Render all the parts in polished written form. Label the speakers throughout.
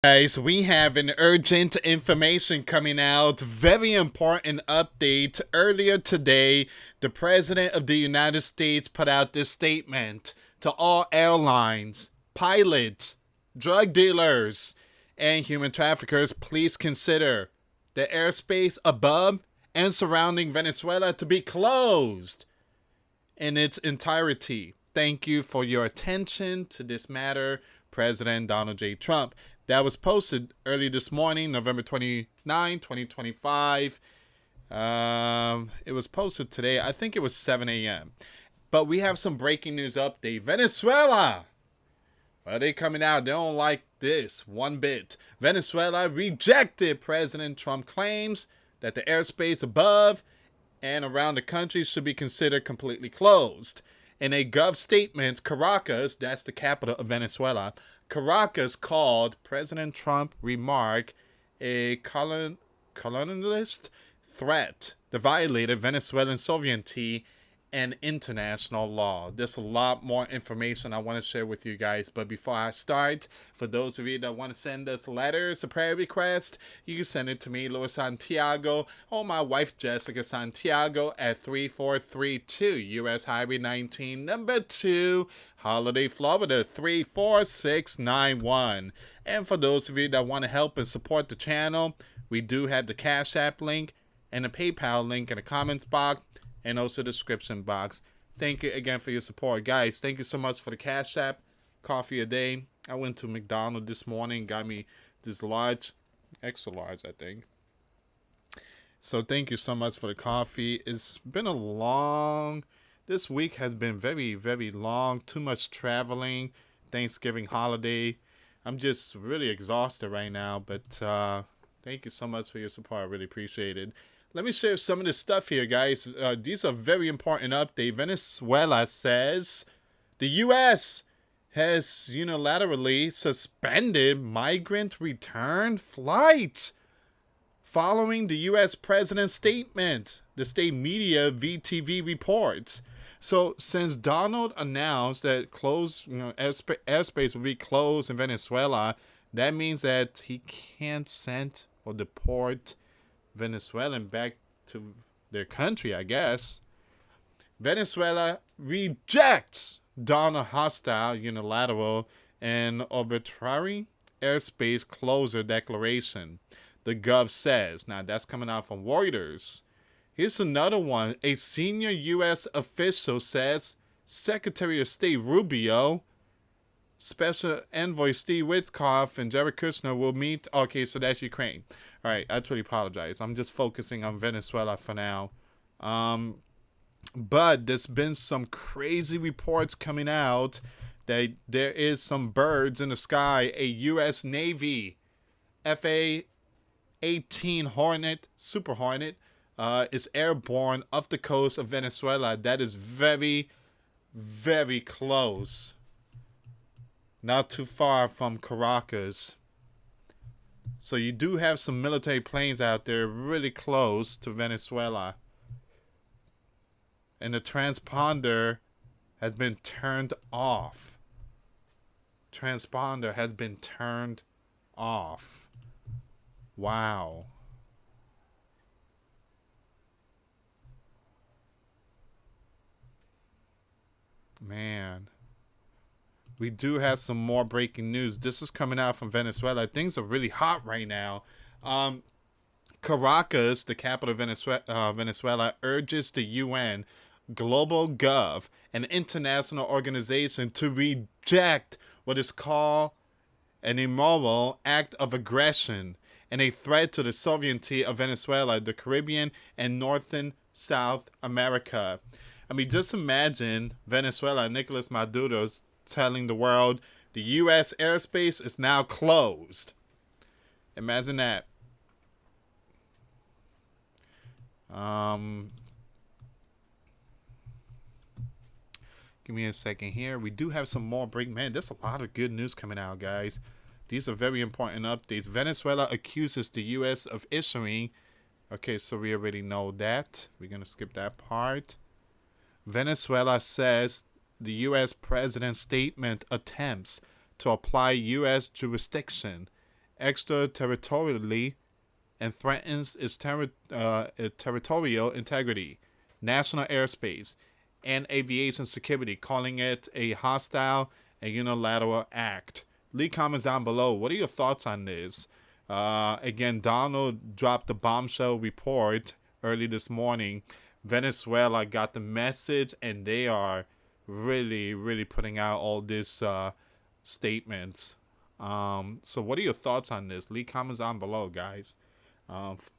Speaker 1: Guys, we have an urgent information coming out. Very important update. Earlier today, the President of the United States put out this statement to all airlines, pilots, drug dealers, and human traffickers. Please consider the airspace above and surrounding Venezuela to be closed in its entirety. Thank you for your attention to this matter, President Donald J. Trump. That was posted early this morning, November 29, 2025. It was posted today. I think it was 7 a.m. But we have some breaking news update. Venezuela! Well, they coming out. They don't like this one bit. Venezuela rejected President Trump claims that the airspace above and around the country should be considered completely closed. In a Gov statement, Caracas, that's the capital of Venezuela, Caracas called President Trump remark a colonialist threat that violated Venezuelan sovereignty and international law. There's a lot more information I want to share with you guys, but before I start, for those of you that want to send us letters, a prayer request, you can send it to me, US Santiago, or my wife Jessica Santiago at 3432 US Highway 19, number 2, Holiday, Florida 34691. And for those of you that want to help and support the channel, we do have the Cash App link and the PayPal link in the comments box and also the description box. Thank you again for your support. Guys, thank you so much for the Cash App. Coffee a day. I went to McDonald's this morning, got me this large, extra large, I think. So thank you so much for the coffee. It's been a long, this week has been very, very long. Too much traveling, Thanksgiving holiday. I'm just really exhausted right now, but thank you so much for your support. I really appreciate it. Let me share some of this stuff here, guys. These are very important updates. Venezuela says the U.S. has unilaterally suspended migrant return flights following the U.S. president's statement. The state media VTV reports. So since Donald announced that airspace will be closed in Venezuela, that means that he can't send or deport Venezuelan back to their country, I guess. Venezuela rejects Donald hostile, unilateral, and arbitrary airspace closure declaration. The Gov says. Now that's coming out from Reuters. Here's another one. A senior U.S. official says Secretary of State Rubio, Special Envoy Steve Witkoff, and Jared Kushner will meet. Okay, so that's Ukraine. All right, I truly apologize. I'm just focusing on Venezuela for now. But there's been some crazy reports coming out that there is some birds in the sky. A U.S. Navy FA-18 Hornet, Super Hornet, is airborne off the coast of Venezuela. That is very, very close. Not too far from Caracas. So you do have some military planes out there really close to Venezuela. And the transponder has been turned off. Transponder has been turned off. Wow. Man. We do have some more breaking news. This is coming out from Venezuela. Things are really hot right now. Caracas, the capital of Venezuela, urges the UN, Global Gov, an international organization, to reject what is called an immoral act of aggression and a threat to the sovereignty of Venezuela, the Caribbean, and Northern South America. I mean, just imagine Venezuela, Nicolás Maduro's telling the world the U.S. airspace is now closed. Imagine that. Give me a second here. We do have some more break. Man, there's a lot of good news coming out, guys. These are very important updates. Venezuela accuses the U.S. of issuing. Okay, so we already know that. We're going to skip that part. Venezuela says the U.S. president's statement attempts to apply U.S. jurisdiction extraterritorially and threatens its territorial integrity, national airspace, and aviation security, calling it a hostile and unilateral act. Leave comments down below. What are your thoughts on this? Again, Donald dropped the bombshell report early this morning. Venezuela got the message, and they are really, really putting out all these statements. So what are your thoughts on this? Leave comments down below, guys.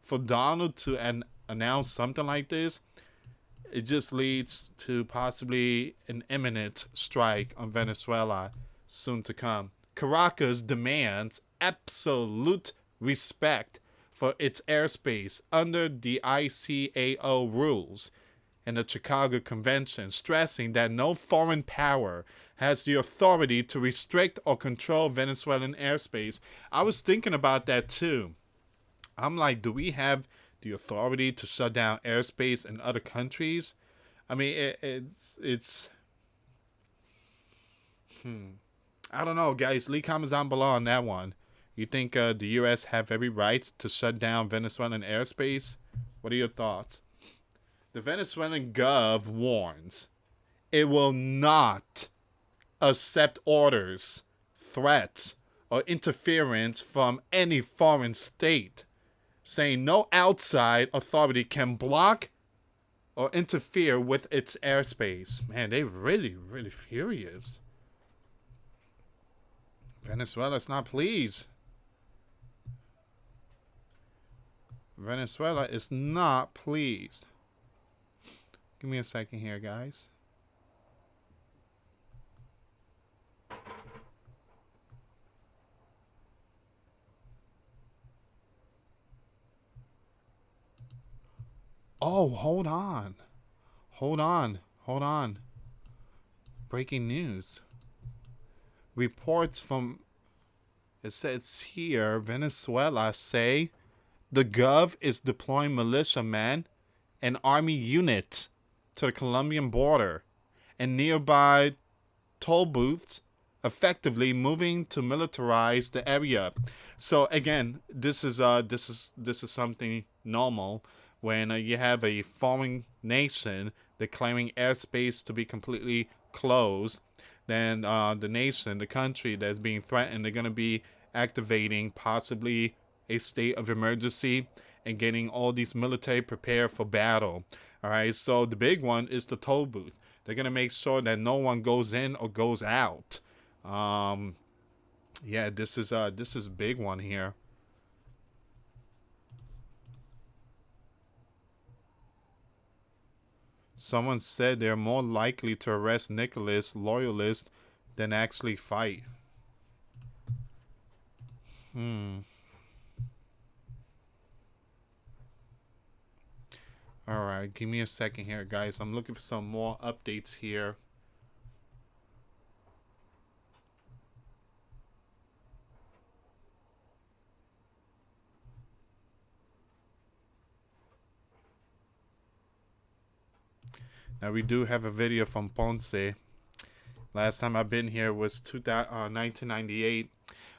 Speaker 1: For Donald to announce something like this, it just leads to possibly an imminent strike on Venezuela soon to come. Caracas demands absolute respect for its airspace under the ICAO rules and the Chicago Convention, stressing that no foreign power has the authority to restrict or control Venezuelan airspace. I was thinking about that too. I'm like, do we have the authority to shut down airspace in other countries? I mean, it's I don't know, guys. Leave comments down below on that one. You think the U.S. have every right to shut down Venezuelan airspace? What are your thoughts? The Venezuelan gov warns it will not accept orders, threats, or interference from any foreign state, saying no outside authority can block or interfere with its airspace. Man, they really, really furious. Venezuela's not pleased. Venezuela is not pleased. Give me a second here, guys. Oh, hold on. Hold on. Breaking news. Reports from, it says here, Venezuela say the gov is deploying militiamen and army units to the Colombian border and nearby toll booths, effectively moving to militarize the area. So again, this is something normal when you have a foreign nation declaring airspace to be completely closed. Then the country that's being threatened, they're going to be activating possibly a state of emergency and getting all these military prepared for battle. All right, so the big one is the toll booth. They're going to make sure that no one goes in or goes out. Yeah, this is a big one here. Someone said they're more likely to arrest Nicolás loyalists than actually fight. Alright, give me a second here, guys. I'm looking for some more updates here. Now, we do have a video from Ponce. Last time I've been here was 1998.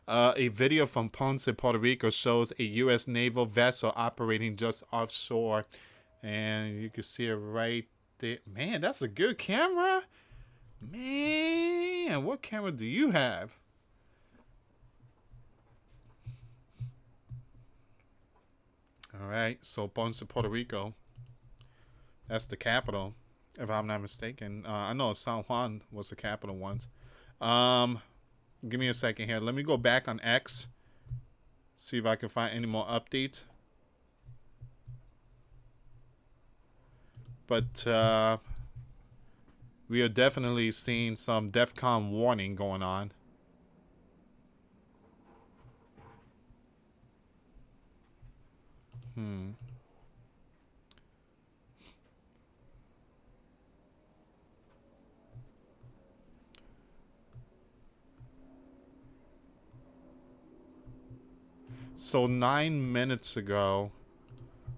Speaker 1: A video from Ponce, Puerto Rico shows a U.S. naval vessel operating just offshore. And you can see it right there. Man, that's a good camera. Man, what camera do you have? All right, so Ponce, Puerto Rico. That's the capital, if I'm not mistaken. I know San Juan was the capital once. Give me a second here. Let me go back on X. See if I can find any more updates. But we are definitely seeing some DEFCON warning going on. So 9 minutes ago,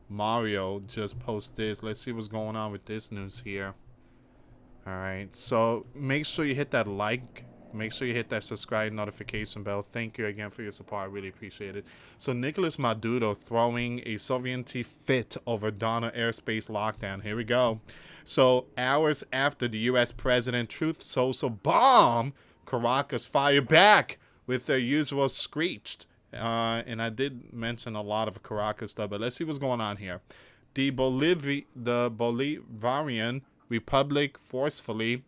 Speaker 1: Mario just posted this. Let's see what's going on with this news here. Alright, so make sure you hit that like Make sure you hit that subscribe notification bell. Thank you again for your support. I really appreciate it. So Nicolás Maduro throwing a sovereignty fit over Donald airspace lockdown. Here we go. So hours after the U.S. President Truth Social bomb, Caracas fired back with their usual screeched. And I did mention a lot of Caracas stuff, but let's see what's going on here. The Bolivarian Republic forcefully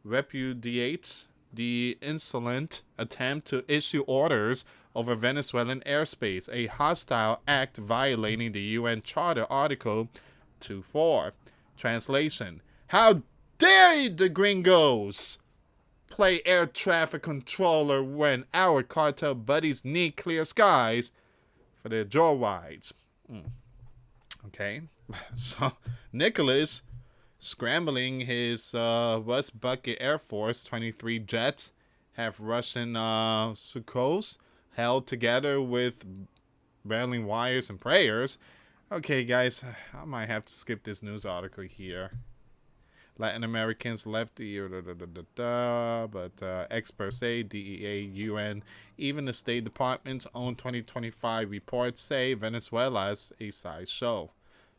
Speaker 1: repudiates the insolent attempt to issue orders over Venezuelan airspace, a hostile act violating the UN Charter Article 2.4. Translation: how dare the gringos play air traffic controller when our cartel buddies need clear skies for their joyrides. Okay, so Nicolás scrambling his Rust Bucket Air Force 23 jets have Russian Sukhos held together with railing wires and prayers. Okay, guys, I might have to skip this news article here. Latin Americans left the but experts say DEA, UN, even the State Department's own 2025 reports say Venezuela is a sideshow.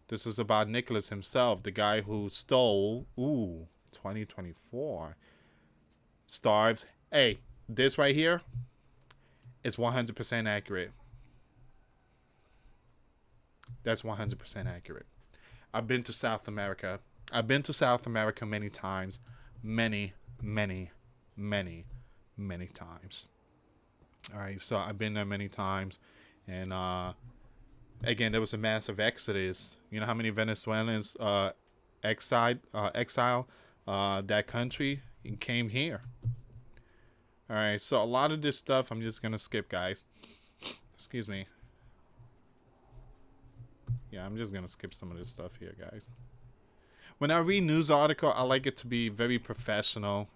Speaker 1: This is about Nicolás himself, the guy who stole, 2024. Starves. Hey, this right here is 100% accurate. That's 100% accurate. I've been to South America. I've been to South America many times. Many times. All right, so I've been there many times. And, again, there was a massive exodus. You know how many Venezuelans exiled that country and came here? All right, so a lot of this stuff I'm just going to skip, guys. Excuse me. Yeah, I'm just going to skip some of this stuff here, guys. When I read news article, I like it to be very professional.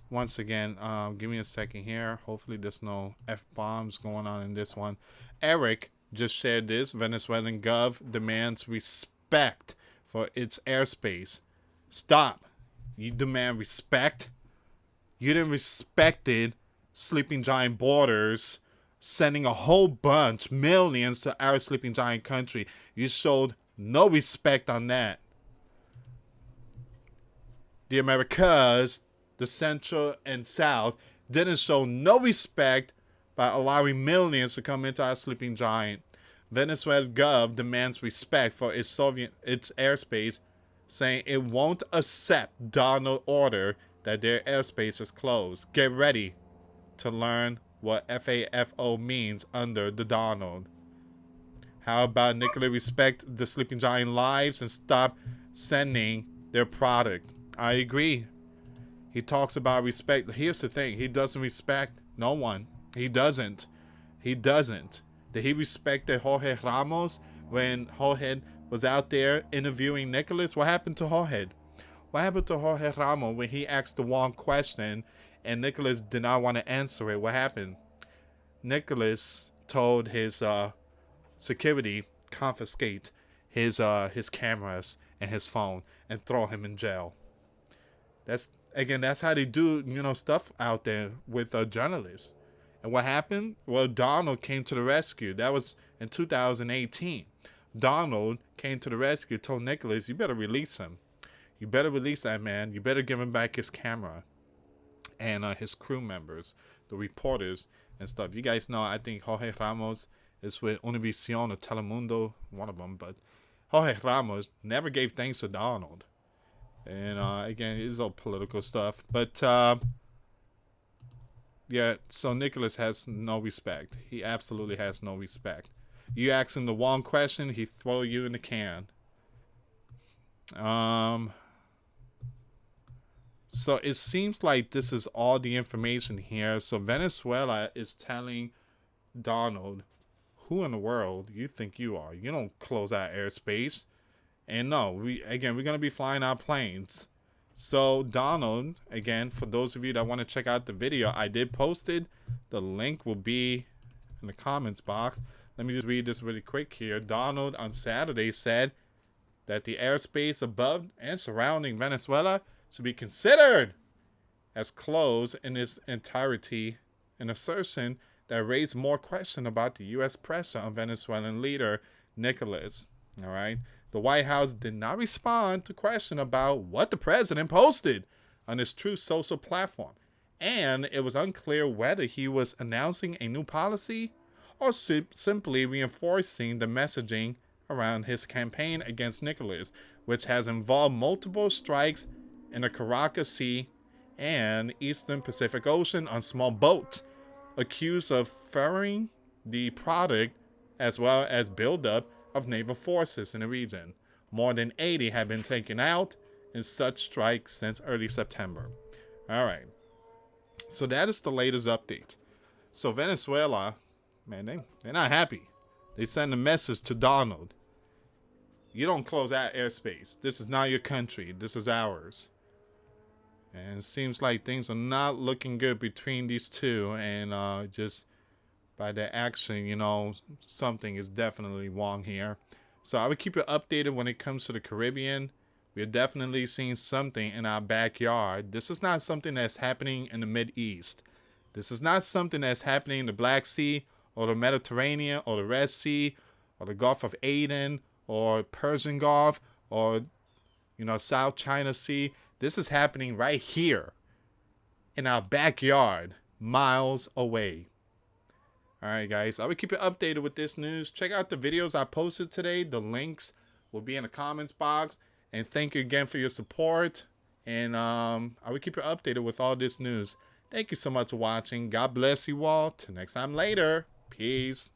Speaker 1: Once again, give me a second here. Hopefully there's no F-bombs going on in this one. Eric just shared this. Venezuelan gov demands respect for its airspace. Stop. You demand respect? You didn't respect it. Sleeping Giant borders, sending a whole bunch, millions to our Sleeping Giant country. You showed no respect on that. The Americas, the Central and South, didn't show no respect by allowing millions to come into our Sleeping Giant. Venezuela gov demands respect for its airspace, saying it won't accept Donald order that their airspace is closed. Get ready to learn what FAFO means under the Donald. How about Nicolás respect the Sleeping Giant lives and stop sending their product? I agree. He talks about respect. Here's the thing. He doesn't respect no one. He doesn't. He doesn't. Did he respect Jorge Ramos when Jorge was out there interviewing Nicolás? What happened to Jorge? What happened to Jorge Ramos when he asked the wrong question and Nicolás did not want to answer it? What happened? Nicolás told his security confiscate his cameras and his phone and throw him in jail. That's how they do, stuff out there with journalists. And what happened? Well, Donald came to the rescue. That was in 2018. Donald came to the rescue, told Nicolás, you better release him. You better release that man. You better give him back his camera and his crew members, the reporters and stuff. You guys know, I think Jorge Ramos is with Univision or Telemundo, one of them. But Jorge Ramos never gave thanks to Donald. And again, it's all political stuff. But yeah, so Nicolás has no respect. He absolutely has no respect. You ask him the wrong question, he throw you in the can. So it seems like this is all the information here. So Venezuela is telling Donald, who in the world you think you are? You don't close our airspace. And no, we're going to be flying our planes. So Donald, again, for those of you that want to check out the video, I did post it. The link will be in the comments box. Let me just read this really quick here. Donald on Saturday said that the airspace above and surrounding Venezuela should be considered as closed in its entirety, an assertion that raised more questions about the U.S. pressure on Venezuelan leader Nicolás. All right. The White House did not respond to question about what the president posted on his Truth Social platform, and it was unclear whether he was announcing a new policy or simply reinforcing the messaging around his campaign against Nicolás, which has involved multiple strikes in the Caracas Sea and Eastern Pacific Ocean on small boats, accused of ferrying the product as well as buildup of naval forces in the region. More than 80 have been taken out in such strikes since early September. All right. So that is the latest update. So Venezuela, man, they're not happy. They send a message to Donald. You don't close that airspace. This is not your country. This is ours. And it seems like things are not looking good between these two. And just by their action, you know, something is definitely wrong here. So I would keep you updated when it comes to the Caribbean. We're definitely seeing something in our backyard. This is not something that's happening in the Mideast. This is not something that's happening in the Black Sea or the Mediterranean or the Red Sea or the Gulf of Aden or Persian Gulf or, you know, South China Sea. This is happening right here in our backyard, miles away. All right, guys, I will keep you updated with this news. Check out the videos I posted today. The links will be in the comments box. And thank you again for your support. And I will keep you updated with all this news. Thank you so much for watching. God bless you all. Till next time later. Peace.